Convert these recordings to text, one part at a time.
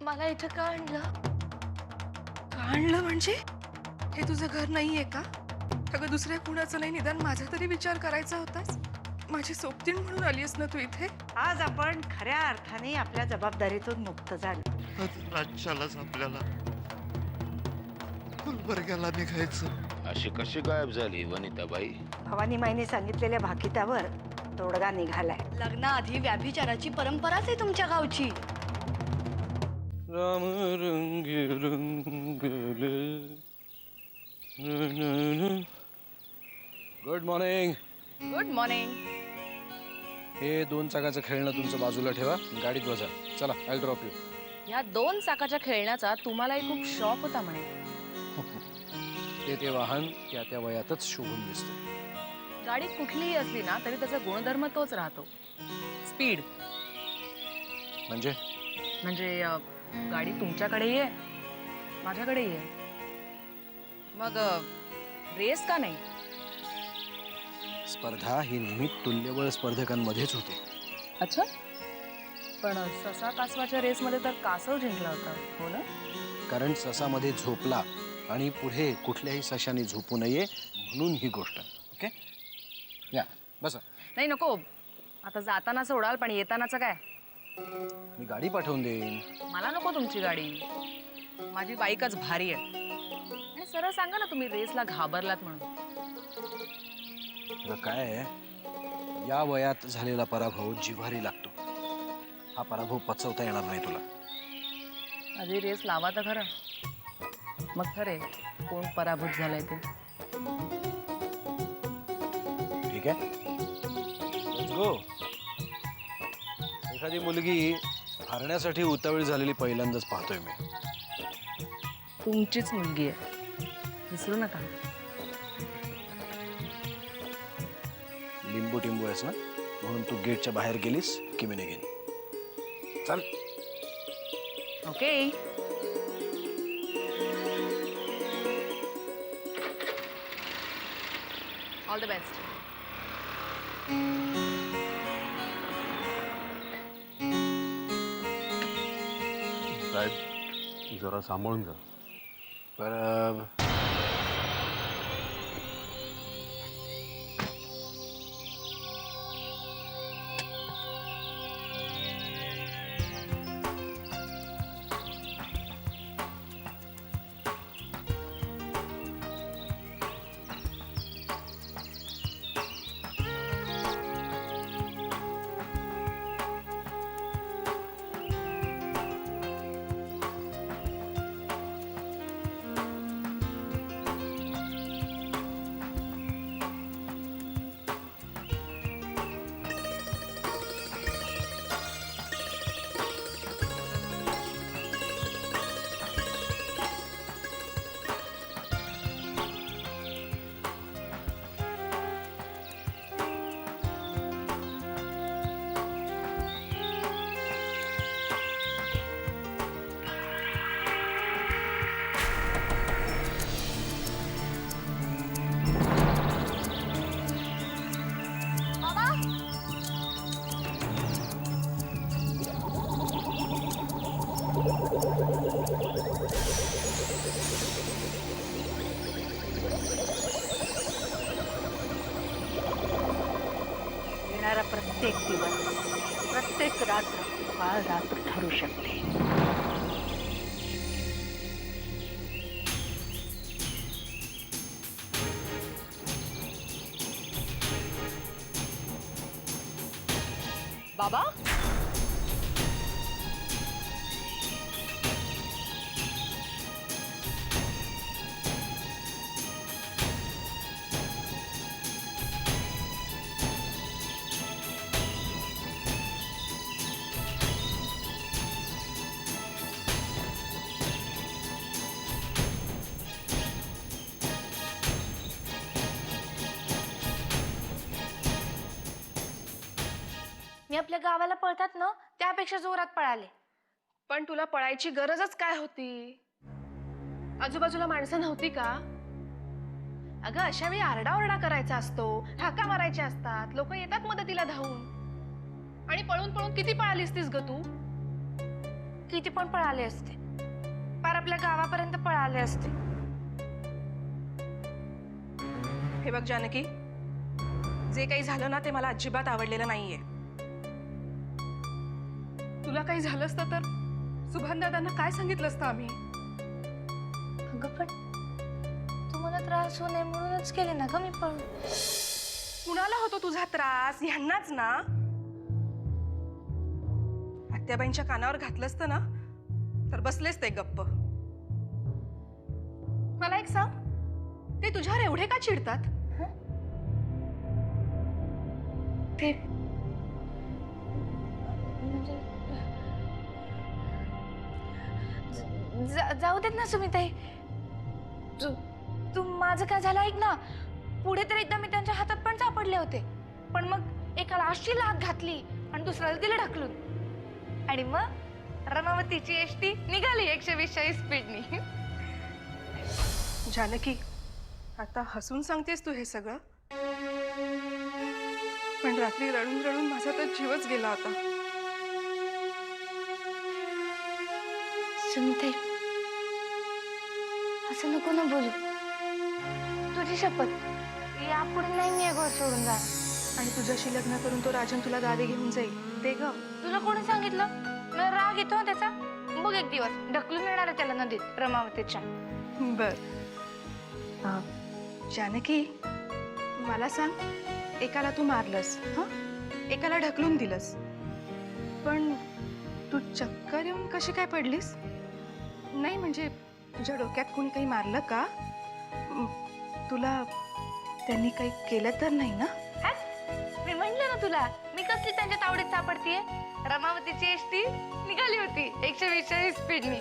मला इथं का आणलं? का आणलं म्हणजे? हे तुझं घर नाहीये का? अगं दुसऱ्या कुणाचं नाही, निदान माझा तरी विचार करायचा होतास. माझी सोबतीण म्हणून आलीस ना तू इथे? आज आपण खऱ्या अर्थाने आपल्या जबाबदारीतून मुक्त झालो. राज्यालाच आपल्याला गुलबर्ग्याला निघायचं. अशी कशी गायब झाली वनिताबाई? भवानी माईने सांगितलेल्या भाकितावर तोडगा निघालाय. लग्नाआधी व्याभिचाराची परंपराच आहे तुमच्या गावची. राम रंगले गुड मॉर्निंग. Good morning. हे 2 चाकाचं खेळणं तुमचं बाजूला ठेवा, गाडीत बसा. चला, आय ड्रॉप यू. या 2 चाकाच्या खेळण्याचा तुम्हालाही खूप शौक होता म्हणे. ते वाहन त्या वयातच शोभून दिसतं. गाडी कुठलीही असली ना तरी त्याचा गुणधर्म तोच राहतो, स्पीड. म्हणजे गाडी तुमच्याकडेही आहे, माझ्याकडेही आहे. मग रेस का नाही? स्पर्धा ही नेहमी तुल्यबळ स्पर्धकांमध्येच होते. अच्छा, पण ससा कासवाच्या रेसमध्ये तर कासव जिंकला होता, हो ना? कारण ससामध्ये झोपला आणि पुढे कुठल्याही सशाने झोपू नये म्हणून ही गोष्ट. ओके, या बसा. नाही नको, आता जाताना सोडाल पण येतानाच काय? मी गाडी पाठवून देईन. मला नको तुमची गाडी, माझी बाईकच भारी आहे. आणि सरळ सांगा ना तुम्ही रेसला घाबरलात म्हणून. काय आहे, या वयात झालेला पराभव जिव्हारी लागतो. हा पराभव पचवता येणार नाही तुला. आधी रेस लावा तर खरं, मग खरे कोण पराभूत झालाय ते. ठीक आहे, लेट्स गो. एखादी मुलगी हारण्यासाठी उतावळी झालेली पहिल्यांदाच पाहतोय मी. तुमचीच मुलगी आहे, विसरू नका. लिंबू टिंबू आहेस ना, म्हणून तू गेटच्या बाहेर गेलीस की मी निघेन. चल. ओके. All the best. साहेब जरा सांभाळून जा. पर येणारा प्रत्येक दिवस, प्रत्येक रात्र काळ रात्र ठरू शकते. बाबा, मी आपल्या गावाला पळतात ना त्यापेक्षा जोरात पळाले. पण तुला पळायची गरजच काय होती? आजूबाजूला माणसं नव्हती का? अगं अशा वेळी आरडाओरडा करायचा असतो, हाका मारायच्या असतात, लोक येतात मदतीला धावून. आणि पळून पळून किती पळालीस तीस ग तू? किती पण पळाले असते, पार आपल्या गावापर्यंत पळाले असते. हे बघ जानकी, जे काही झालं ना ते मला अजिबात आवडलेलं नाहीये. तुला काही झालं असतं तर सुभान दादांना काय सांगितलं असतं आम्ही? अगं पण तुम्हाला त्रास होऊ नये म्हणूनच केले ना ग मी पळून. कुणाला होतो तुझा त्रास? ह्यांनाच ना. आत्याबाईंच्या कानावर घातलं असतं ना तर बसलेच ते गप्प. मला एक सांग, ते तुझ्यावर एवढे का चिडतात? ते म्हणजे जाऊ देत ना सुमिताई. तू माझं काय झालं ऐक ना. पुढे तर एकदा मी त्यांच्या हातात पण सापडले होते, पण मग एकाला अशी लाथ घातली आणि दुसऱ्याला दिलं ढकलून, आणि मग रमावतीची एसटी निघाली 120 स्पीडनी. जानकी, आता हसून सांगतेस तू हे सगळं, पण रात्री रडून रडून माझा तर जीवच गेला होता. सुमिताई, असं नको ना बोलू. तुझी शपथ, यापुढे नाही मी घर सोडून जा. आणि तुझ्याशी लग्न करून तो राजन तुला गावी घेऊन जाईल ते ग. तुला कोणी सांगितलं? मला राग येतो ना त्याचा. बघ एक दिवस ढकलून येणार आहे त्याला नदीत रमावतीच्या. बर जानकी, मला सांग, एकाला तू मारलंस, एकाला ढकलून दिलंस, पण तू चक्कर येऊन कशी काय पडलीस? नाही म्हणजे तुझ्या डोक्यात कोणी काही मारलं का? तुला त्यांनी काही केलं तर नाही ना? मी म्हटलं ना तुला, मी कसली त्यांच्या तावडीत सापडतीये. रमावतीची एसटी निघाली होती 120 स्पीडनी,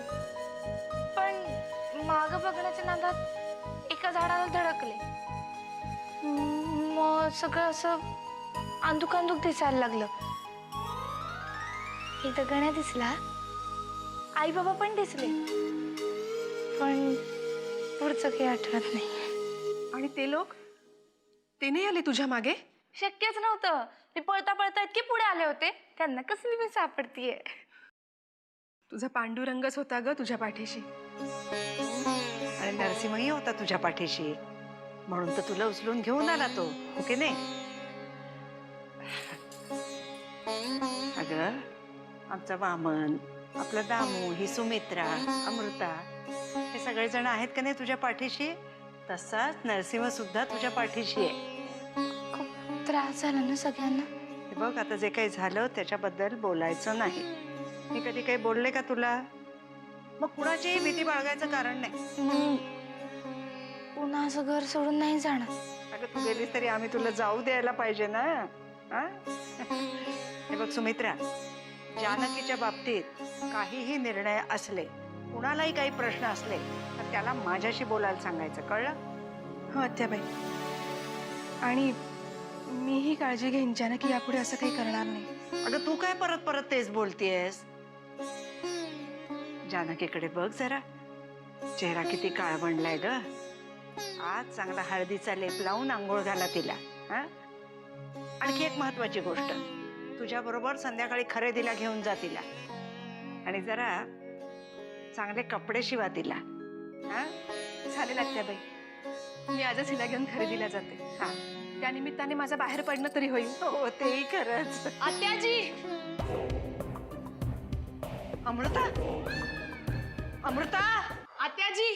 पण माग बघण्याच्या नादात एका झाडाला धडकले. मग सगळं असं अंधुक अंधुक दिसायला लागलं. एकदा गण्या दिसला, आई बाबा पण दिसले, पण पुढचं काही आठवत नाही. आणि ते लोक ते नाही आले तुझ्या मागे? शक्यच नव्हतं. मी पळता पळता इतके पुढे आले होते, त्यांना कसली मी सापडतीये. तुझा पांडुरंगच होता ग तुझ्या पाठीशी. आणि नरसिंहही होता तुझ्या पाठीशी, म्हणून तर तुला उचलून घेऊन आला तो, हो की नाही? अगं, आमचा वामन, आपला दामू, ही सुमित्रा, अमृता, हे सगळेजण आहेत का नाही तुझ्या पाठीशी? तसाच नरसिंह सुद्धा तुझ्या पाठीशी आहे. खूप त्रास झाला ना सगळ्यांना. हे बघ, आता जे काही झालं त्याच्याबद्दल बोलायचं नाही. मी कधी काही बोलले का तुला? मग कुणाचीही भीती बाळगायचं कारण नाही. मी पुन्हा असं घर सोडून नाही जाणार. अगं, तू गेलीस तरी आम्ही तुला जाऊ द्यायला पाहिजे ना. हा? हे बघ सुमित्रा, जानकीच्या बाबतीत काहीही निर्णय असले, कुणालाही काही प्रश्न असले तर त्याला माझ्याशी बोलायला सांगायचं, कळलं? हो आत्याबाई, आणि मीही काळजी घेईन जानकी यापुढे असं काही करणार नाही. अगं, तू काय परत परत तेच बोलतेयस? जानकीकडे बघ जरा, चेहरा किती काळवंडलाय ग. आज चांगला हळदीचा लेप लावून आंघोळ घाला तिला. हा? आणखी एक महत्वाची गोष्ट, तुझ्या बरोबर संध्याकाळी खरेदीला घेऊन जा तिला, आणि जरा चांगले कपडे शिवा तिला. हा? चालेल आत्याबाई, मी आजच हिला घेऊन खरेदीला जाते. हा, त्यानिमित्ताने माझं बाहेर पडणं तरी होईल. हो तेही खरंच. आत्याजी! अमृता, अमृता, आत्याजी!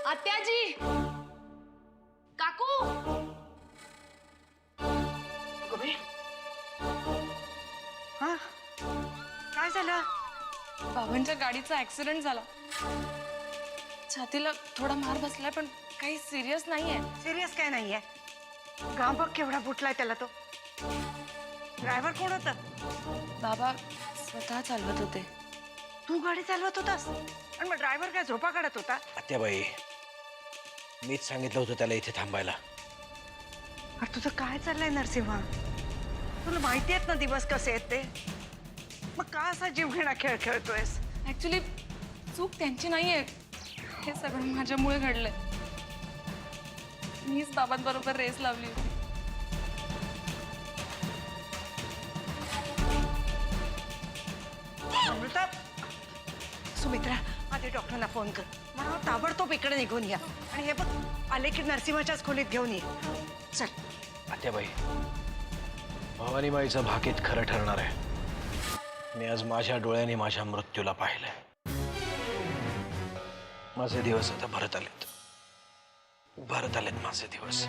आत्याजी! काकू! हा, काय झालं? बाबांच्या गाडीचा ऍक्सिडेंट झाला. छातीला थोडा मार बसलाय, पण काही सिरियस नाहीये. सिरियस काय नाहीये? गाव बघ केवढा फुटलाय त्याला तो. ड्रायव्हर कोण होता? बाबा स्वतः चालवत होते. तू गाडी चालवत होतास, आणि मग ड्रायव्हर काय झोपा काढत होता? आत्याबाई, मीच सांगितलं होतं त्याला इथे थांबायला. अरे तुझं काय चाललंय नरसिंहा? तुला माहिती आहेत ना दिवस कसे आहेत ते? मग का असा जीवघेणा खेळ खेळतोयस? ऍक्च्युली चूक त्यांची नाहीये, हे सगळं माझ्यामुळे घडलंय. मीच बाबांबरोबर रेस लावली होती. अमृता, सुमित्रा आधी डॉक्टरना फोन कर मला ताबडतोब इकडे निघून या आणि हे बघ आले की नरसिंहाच्याच खोलीत घेऊन ये चल आत्याबाई भवानीबाईचं भाकीत खरं ठरणार आहे मी आज माझ्या डोळ्याने माझ्या मृत्यूला पाहिलंय माझे दिवस आता भरत आलेत माझे दिवस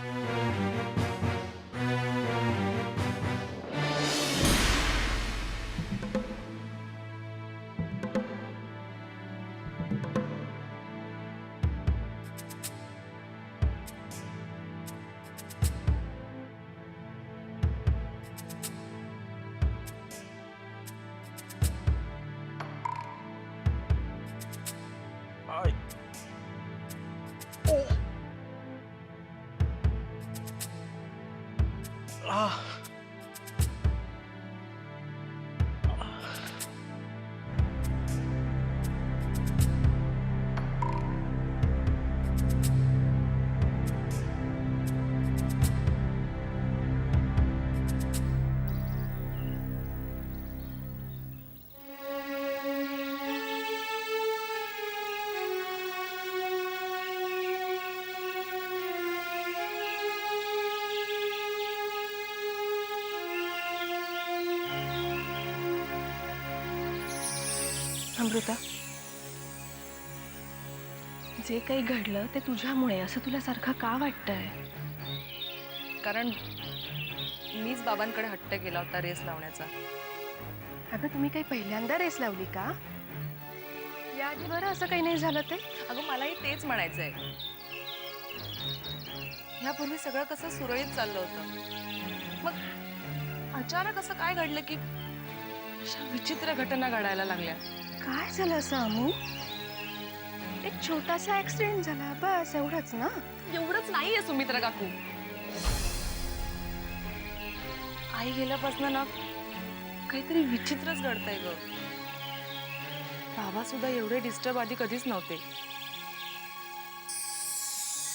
Ay. Oh. Ah. अमृता जे काही घडलं ते तुझ्यामुळे असं तुला सारखं का वाटतंय? कारण मीच बाबांकडे हट्ट केला होता रेस लावण्याचा. अगं तुम्ही काही पहिल्यांदा रेस लावली का? याआधी बरं असं काही नाही झालं ते? अगं मलाही तेच म्हणायचंय. ह्यापूर्वी सगळं कसं सुरळीत चाललं होतं, मग अचानक असं काय घडलं की अशा विचित्र घटना घडायला लागल्या. काय झालं असं अमू? एक छोटासा ऍक्सिडेंट झाला बस एवढंच ना? एवढंच नाहीये सुमित्रा काकू. आई गेल्यापासून ना काहीतरी विचित्रच घडतंय ग. बाबा सुद्धा एवढे डिस्टर्ब आधी कधीच नव्हते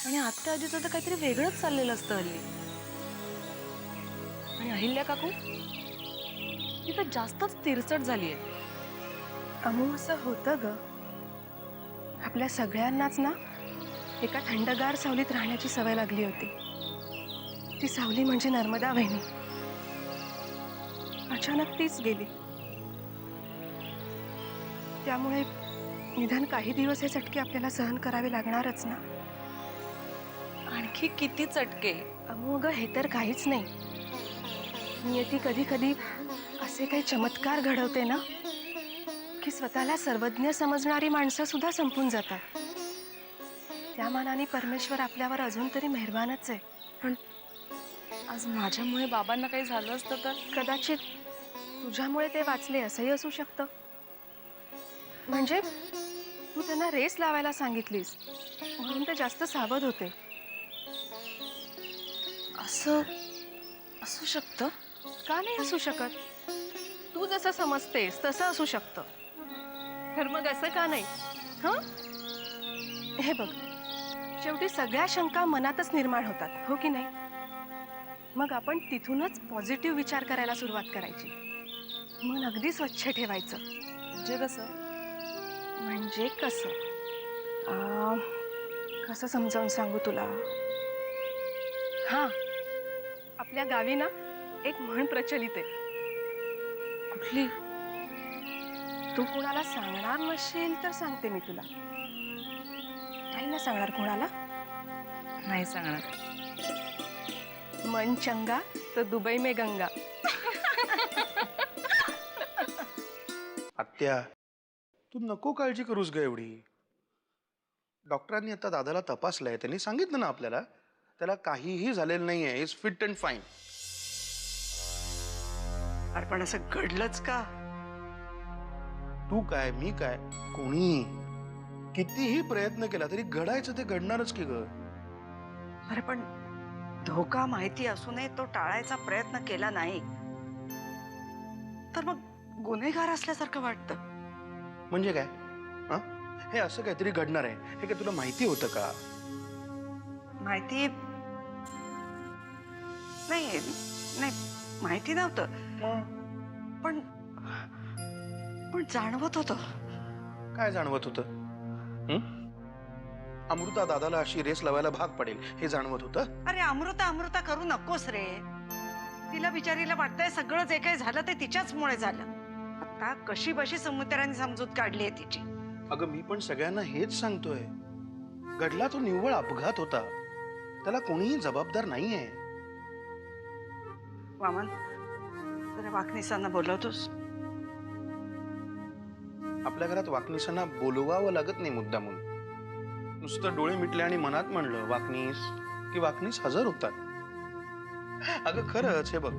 आणि आत्ता आधीचं तर काहीतरी वेगळंच चाललेलं असतं हल्ली. आणि अहिल्या काकू ती तर जास्तच तिरसट झालीये. अमू असं होतं ग. आपल्या सगळ्यांनाच ना एका थंडगार सावलीत राहण्याची सवय लागली होती. ती सावली म्हणजे नर्मदा वहिनी. अचानक तीच गेली. त्यामुळे निदान काही दिवस हे चटके आपल्याला सहन करावे लागणारच ना. आणखी किती चटके. अमू अगं हे तर काहीच नाही. नियती कधी कधी असे काही चमत्कार घडवते ना की स्वतःला सर्वज्ञ समजणारी माणसं सुद्धा संपून जातात. त्या मानाने परमेश्वर आपल्यावर अजून तरी मेहरबानच आहे. पण आज माझ्यामुळे बाबांना काही झालं असतं तर? कदाचित तुझ्यामुळे ते वाचले असंही असू शकतं. म्हणजे तू त्यांना रेस लावायला सांगितलीस म्हणून ते जास्त सावध होते. असं असू शकतं. का नाही असू शकत? तू जसं समजतेस तसं असू शकतं. तर मग असं का नाही? हं? हे बघ, शेवटी सगळ्या शंका मनातच निर्माण होतात, हो की नाही? मग आपण तिथूनच पॉझिटिव्ह विचार करायला सुरुवात करायची. मन अगदी स्वच्छ ठेवायचं. म्हणजे कसं? म्हणजे कसं? कसं समजावून सांगू तुला? हां, आपल्या गावी ना एक म्हण प्रचलित आहे. कुठली? तू कुणाला सांगणार नसेल तर सांगते मी तुला. नाही ना सांगणार कुणाला? नाही सांगणार. मन चंगा तर दुबई में गंगा. आत्या तू नको काळजी करूस ग एवढी. डॉक्टरांनी आता दादाला तपासलंय. त्यांनी सांगितलं ना आपल्याला त्याला काहीही झालेलं नाहीये. Is fit and fine. अरे पण असं घडलंच का? तू काय मी काय कोणी कितीही प्रयत्न केला तरी घडायचं ते घडणारच की ग. अरे पण धोका माहिती असूनही तो टाळायचा प्रयत्न केला नाही तर मग गुन्हेगार असल्यासारखं वाटतं. म्हणजे काय? हे असं काहीतरी घडणार आहे हे काय तुला माहिती होतं का? माहिती नाही नाही माहिती नव्हतं पण पण जाणवत होतं. काय जाणवत होतं? अमृता दादाला अशी रेस लावायला भाग पडेल हे जाणवत होतं? अरे अमृता अमृता करू नकोस रे. तिला बिचारीला वाटतंय सगळं जे काही झालं ते तिच्याचमुळे झालं. आता कशी बशी समुद्राने समजूत काढली आहे तिची. अगं मी पण सगळ्यांना हेच सांगतोय. घडला तो निव्वळ अपघात होता, त्याला कोणीही जबाबदार नाहीये. वामन, जरा वाकणीसांना बोलवतोस? आपल्या घरात वाकणीसांना बोलवावं लागत नाही मुद्दामून. नुसतं डोळे मिटले आणि मनात म्हणलं वाकणीस की वाकणीस हजर होतात. अगं खरंच हे बघ,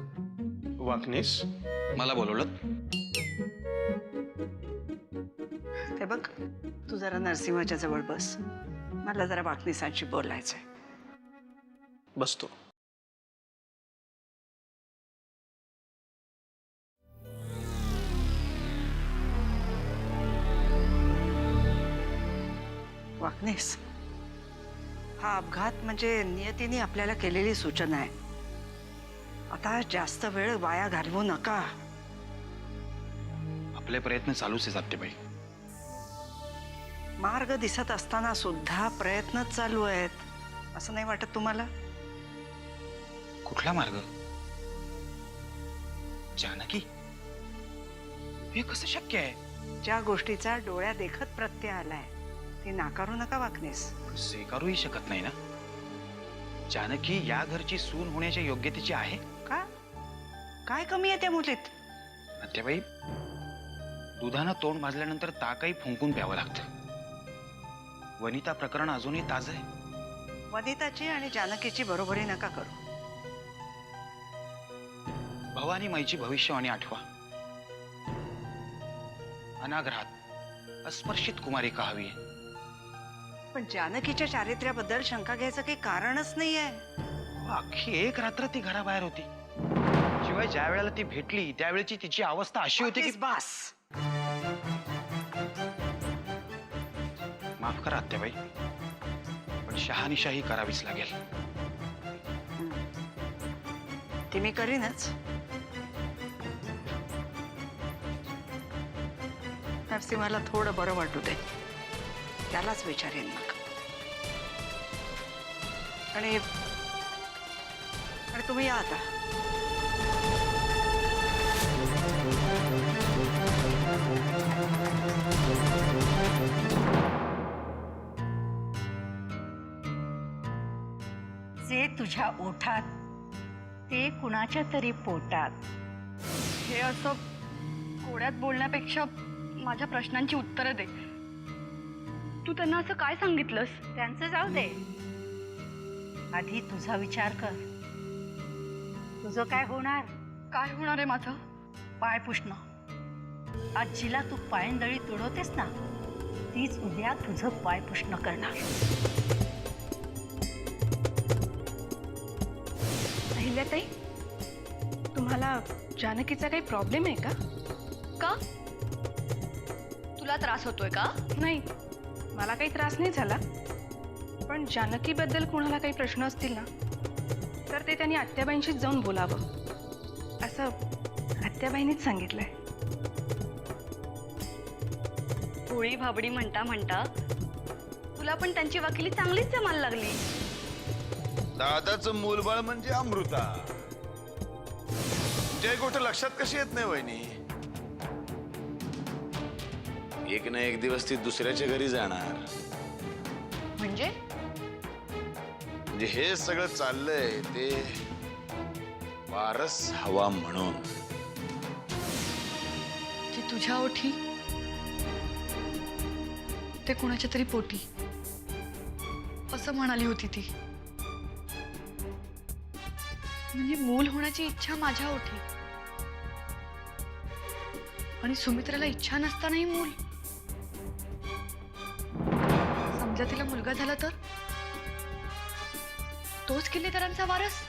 वाकणीस मला बोलवलं? ते बघ, तू जरा नरसिंहाच्या जवळ बस. मला जरा वाकणीसांशी बोलायचंय. बसतो. वाकणीस, हा अपघात म्हणजे नियतीने आपल्याला केलेली सूचना आहे. आता जास्त वेळ वाया घालवू नका. आपले प्रयत्न चालूच आहेत आत्याबाई. मार्ग दिसत असताना सुद्धा प्रयत्न चालू आहेत, असं नाही वाटत तुम्हाला? कुठला मार्ग? जानकी, हे कसं शक्य आहे? ज्या गोष्टीचा डोळ्या देखत प्रत्यय आलाय ती नाकारू नका वाकणीस. स्वीकारूही शकत नाही ना. जानकी या घरची सून होण्याच्या योग्यतेची आहे का? काय कमी आहे त्या मुलीत? आत्याबाई, दुधानं तोंड भाजल्यानंतर ताकही फुंकून प्यावं लागतं. वनिता प्रकरण अजूनही ताजं आहे. वनिताची आणि जानकीची बरोबरी नका करू. भवानी माईची भविष्यवाणी आठवा. अनाग्रहात अस्पर्शित कुमारिका हवी आहे. पण जानकीच्या चारित्र्याबद्दल शंका घ्यायचं काही कारणच नाहीये. अख्खी एक रात्र ती घराबाहेर होती. शिवाय ज्या वेळेला ती भेटली त्यावेळेची तिची अवस्था अशी होती की बास. माफ करा आत्याबाई, पण शहानिशाही करावीच लागेल. ती मी करीनच. नरसिंहाला थोडं बरं वाटू दे, त्यालाच विचारेन मग. आणि तुम्ही या आता. जे तुझ्या ओठात ते कुणाच्या तरी पोटात. हे असं कोड्यात बोलण्यापेक्षा माझ्या प्रश्नांची उत्तरं दे. तू त्यांना असं काय सांगितलंस? त्यांचं जाऊ दे, आधी तुझा विचार कर. तुझं काय होणार? काय होणार आहे माझं? पाय पुसणं. आजीला तू पायंदळी तुडवतेस ना, तीच उद्या तुझं पाय पुसणं करणार. अहिल्याताई, तुम्हाला जानकीचा काही प्रॉब्लेम आहे का? का? तुला त्रास होतोय का? नाही, मला काही त्रास नाही झाला. पण जानकीबद्दल कोणाला काही प्रश्न असतील ना, तर ते त्यांनी आत्याबाईंशीच जाऊन बोलावं, असं आत्याबाईंनीच सांगितलंय. होळी भाबडी म्हणता म्हणता तुला पण त्यांची वकिली चांगलीच जमायला लागली. दादाचं मूलबाळ म्हणजे अमृता. जे गोष्ट लक्षात कशी येत नाही वहिनी? एक ना एक दिवस ती दुसऱ्याच्या घरी जाणार. म्हणजे हे सगळं चाललंय ते वारस हवा म्हणून. की तुझ्या ओठी ते कुणाच्या तरी पोटी, असं म्हणाली होती ती. म्हणजे मूल होण्याची इच्छा माझ्या ओठी, आणि सुमित्राला इच्छा नसतानाही मूल. समजा तिला मुलगा झाला तर तोच किल्लेदारांचा वारस.